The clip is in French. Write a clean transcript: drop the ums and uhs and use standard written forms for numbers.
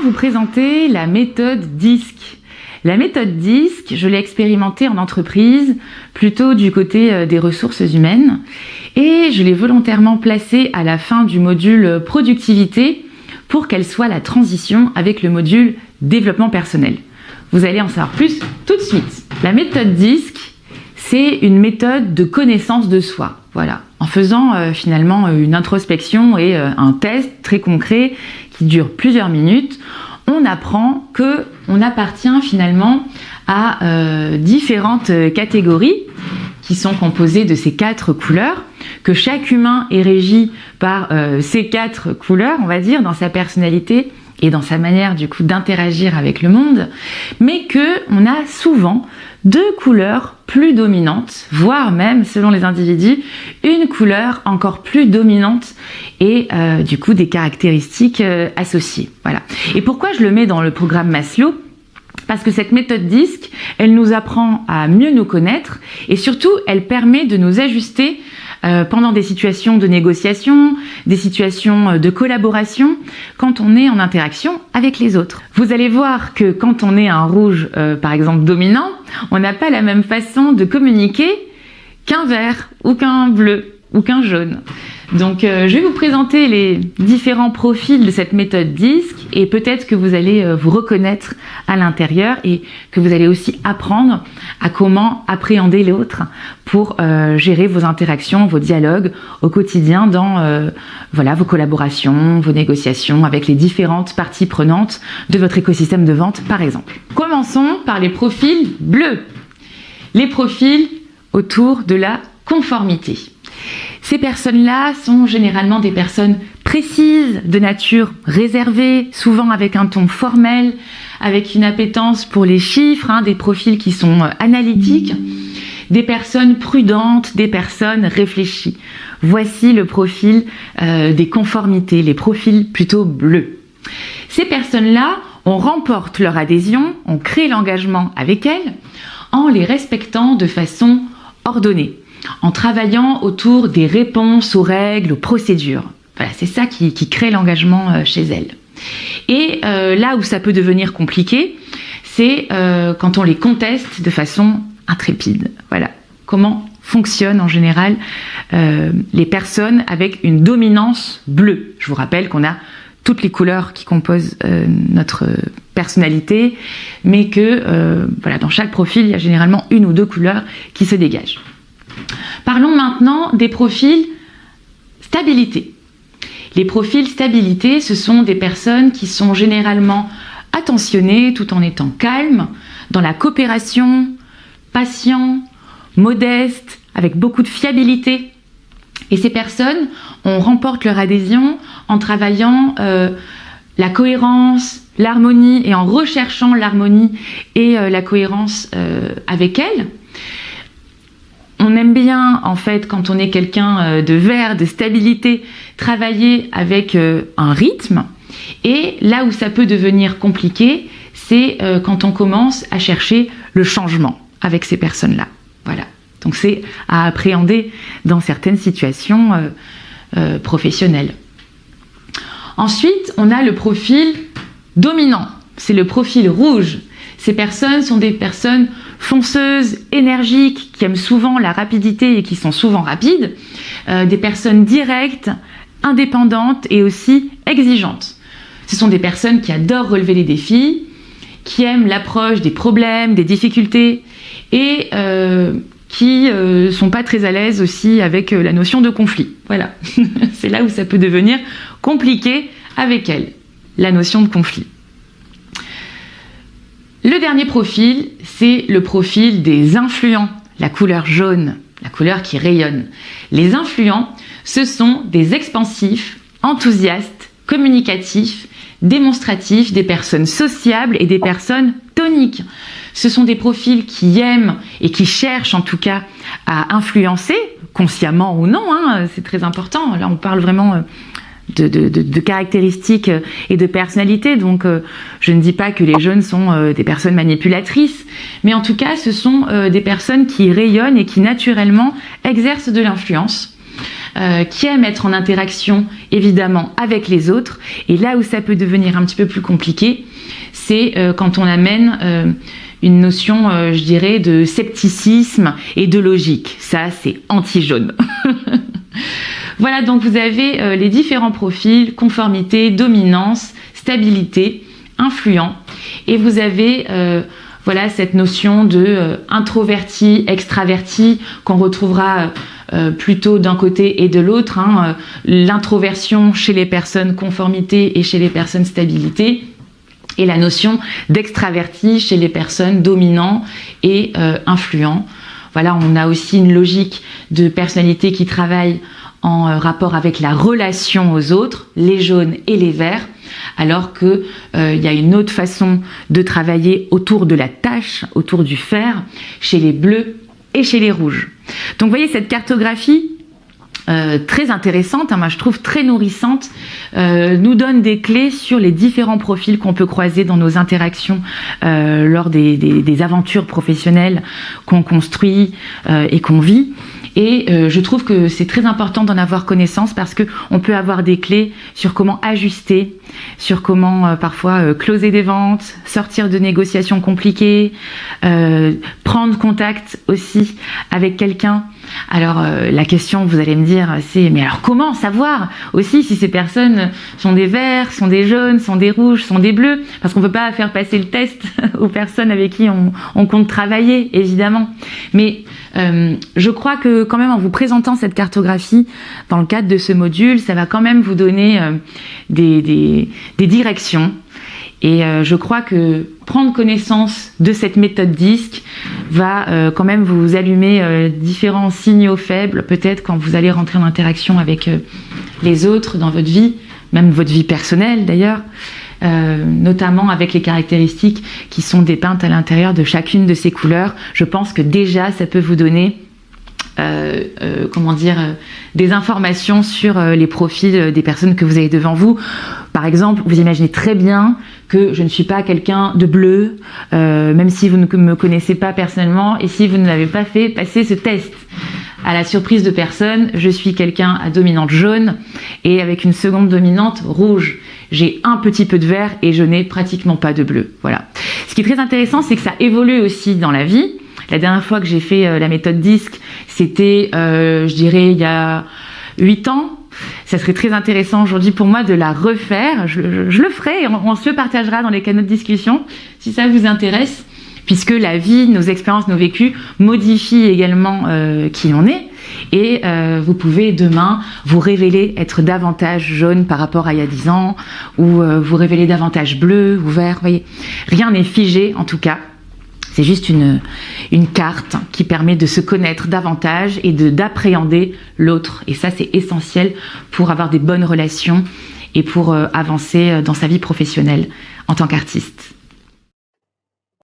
vous présenter la méthode DISC. La méthode DISC, je l'ai expérimentée en entreprise, plutôt du côté des ressources humaines, et je l'ai volontairement placée à la fin du module productivité pour qu'elle soit la transition avec le module développement personnel. Vous allez en savoir plus tout de suite. La méthode DISC, c'est une méthode de connaissance de soi. Voilà. En faisant finalement une introspection et un test très concret qui dure plusieurs minutes, on apprend qu'on appartient finalement à différentes catégories qui sont composées de ces 4 couleurs, que chaque humain est régi par ces 4 couleurs, on va dire, dans sa personnalité et dans sa manière du coup d'interagir avec le monde, mais qu'on a souvent 2 couleurs plus dominantes, voire même, selon les individus, une couleur encore plus dominante et du coup des caractéristiques associées. Voilà. Et pourquoi je le mets dans le programme Maslow ? Parce que cette méthode DISC, elle nous apprend à mieux nous connaître et surtout, elle permet de nous ajuster pendant des situations de négociation, des situations de collaboration, quand on est en interaction avec les autres. Vous allez voir que quand on est un rouge, par exemple, dominant, on n'a pas la même façon de communiquer qu'un vert ou qu'un bleu ou qu'un jaune. Donc je vais vous présenter les différents profils de cette méthode DISC et peut-être que vous allez vous reconnaître à l'intérieur et que vous allez aussi apprendre à comment appréhender l'autre pour gérer vos interactions, vos dialogues au quotidien dans vos collaborations, vos négociations avec les différentes parties prenantes de votre écosystème de vente par exemple. Commençons par les profils bleus. Les profils autour de la conformité. Ces personnes-là sont généralement des personnes précises, de nature réservée, souvent avec un ton formel, avec une appétence pour les chiffres, des profils qui sont analytiques, des personnes prudentes, des personnes réfléchies. Voici le profil des conformités, les profils plutôt bleus. Ces personnes-là, on remporte leur adhésion, on crée l'engagement avec elles en les respectant de façon ordonnée, en travaillant autour des réponses aux règles, aux procédures. Voilà, c'est ça qui crée l'engagement chez elles. Et là où ça peut devenir compliqué, c'est quand on les conteste de façon intrépide. Voilà, comment fonctionnent en général les personnes avec une dominance bleue. Je vous rappelle qu'on a toutes les couleurs qui composent notre personnalité, mais que dans chaque profil, il y a généralement 1 ou 2 couleurs qui se dégagent. Parlons maintenant des profils stabilité. Les profils stabilité, ce sont des personnes qui sont généralement attentionnées tout en étant calmes, dans la coopération, patients, modestes, avec beaucoup de fiabilité. Et ces personnes, on remporte leur adhésion en travaillant la cohérence, l'harmonie et en recherchant l'harmonie et la cohérence avec elles. On aime bien, en fait, quand on est quelqu'un de vert, de stabilité, travailler avec un rythme. Et là où ça peut devenir compliqué, c'est quand on commence à chercher le changement avec ces personnes-là. Voilà. Donc c'est à appréhender dans certaines situations professionnelles. Ensuite, on a le profil dominant. C'est le profil rouge. Ces personnes sont des personnes fonceuses, énergiques, qui aiment souvent la rapidité et qui sont souvent rapides, des personnes directes, indépendantes et aussi exigeantes. Ce sont des personnes qui adorent relever les défis, qui aiment l'approche des problèmes, des difficultés et qui sont pas très à l'aise aussi avec la notion de conflit. Voilà, c'est là où ça peut devenir compliqué avec elles, la notion de conflit. Le dernier profil, c'est le profil des influents, la couleur jaune, la couleur qui rayonne. Les influents, ce sont des expansifs, enthousiastes, communicatifs, démonstratifs, des personnes sociables et des personnes toniques. Ce sont des profils qui aiment et qui cherchent en tout cas à influencer, consciemment ou non, c'est très important. Là, on parle vraiment de caractéristiques et de personnalités. Donc, je ne dis pas que les jeunes sont des personnes manipulatrices, mais en tout cas, ce sont des personnes qui rayonnent et qui naturellement exercent de l'influence qui aime être en interaction évidemment avec les autres. Et là où ça peut devenir un petit peu plus compliqué, c'est quand on amène une notion, je dirais, de scepticisme et de logique. Ça, c'est anti-jaune. Voilà, donc vous avez les différents profils: conformité, dominance, stabilité, influent. Et vous avez voilà, cette notion de introverti, extraverti, qu'on retrouvera plutôt d'un côté et de l'autre. L'introversion chez les personnes conformité et chez les personnes stabilité. Et la notion d'extraverti chez les personnes dominants et influents. Voilà, on a aussi une logique de personnalité qui travaille en rapport avec la relation aux autres, les jaunes et les verts, alors que il y a une autre façon de travailler autour de la tâche, autour du faire, chez les bleus et chez les rouges. Donc vous voyez, cette cartographie très intéressante, moi je trouve très nourrissante, nous donne des clés sur les différents profils qu'on peut croiser dans nos interactions lors des aventures professionnelles qu'on construit et qu'on vit. Et je trouve que c'est très important d'en avoir connaissance parce qu'on peut avoir des clés sur comment ajuster, sur comment parfois closer des ventes, sortir de négociations compliquées, prendre contact aussi avec quelqu'un. Alors la question, vous allez me dire, c'est mais alors comment savoir aussi si ces personnes sont des verts, sont des jaunes, sont des rouges, sont des bleus? Parce qu'on ne peut pas faire passer le test aux personnes avec qui on compte travailler, évidemment. Mais je crois que quand même en vous présentant cette cartographie dans le cadre de ce module, ça va quand même vous donner des directions. Et je crois que prendre connaissance de cette méthode DISC va quand même vous allumer différents signaux faibles, peut-être quand vous allez rentrer en interaction avec les autres dans votre vie, même votre vie personnelle d'ailleurs, notamment avec les caractéristiques qui sont dépeintes à l'intérieur de chacune de ces couleurs. Je pense que déjà ça peut vous donner des informations sur les profils des personnes que vous avez devant vous. Par exemple, vous imaginez très bien que je ne suis pas quelqu'un de bleu, même si vous ne me connaissez pas personnellement et si vous ne l'avez pas fait passer ce test. À la surprise de personne, je suis quelqu'un à dominante jaune et avec une seconde dominante rouge. J'ai un petit peu de vert et je n'ai pratiquement pas de bleu. Voilà. Ce qui est très intéressant, c'est que ça évolue aussi dans la vie. La dernière fois que j'ai fait la méthode DISC, c'était, je dirais, il y a 8 ans. Ça serait très intéressant aujourd'hui pour moi de la refaire. Je le ferai et on se le partagera dans les canaux de discussion si ça vous intéresse, puisque la vie, nos expériences, nos vécus modifient également qui l'on est. Et vous pouvez demain vous révéler être davantage jaune par rapport à il y a 10 ans, ou vous révéler davantage bleu ou vert. Vous voyez, rien n'est figé en tout cas. C'est juste une carte qui permet de se connaître davantage et d'appréhender l'autre. Et ça, c'est essentiel pour avoir des bonnes relations et pour avancer dans sa vie professionnelle en tant qu'artiste.